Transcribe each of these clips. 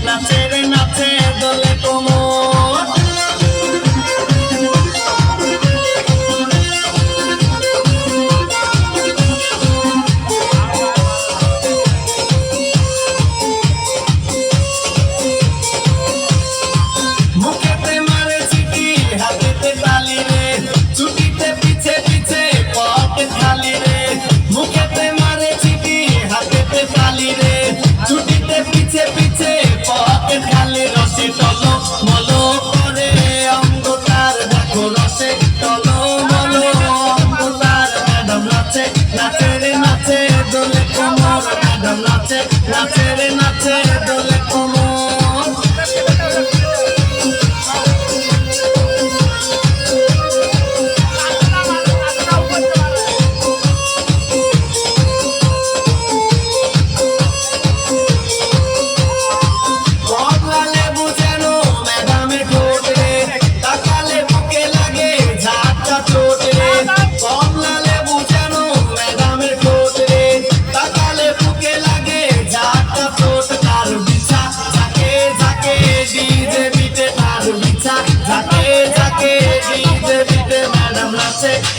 নাচে রে নাচে দোলে কোমর মুখেতে মারে চিঠি হাতেতে তালি রে ছুটিতে পিছে পিছে পথে খালি রে মুখেতে মারে চিঠি হাতেতে তালি রে ছুটিতে পিছে পিছে পথে খালি রসে টলো মলো করে অঙ্গটার দেখো রসে টলো মলো অঙ্গটার ম্যাডাম নাচে নাচে রে নাচে দোলে কোমর ম্যাডাম নাচে নাচে রে নাচে দোলে কোমর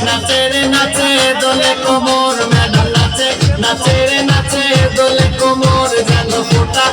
নাচে রে নাচে দোলে কোমর ম্যাডাম নাচে নাচে রে নাচে দোলে কোমর যেন ফোটা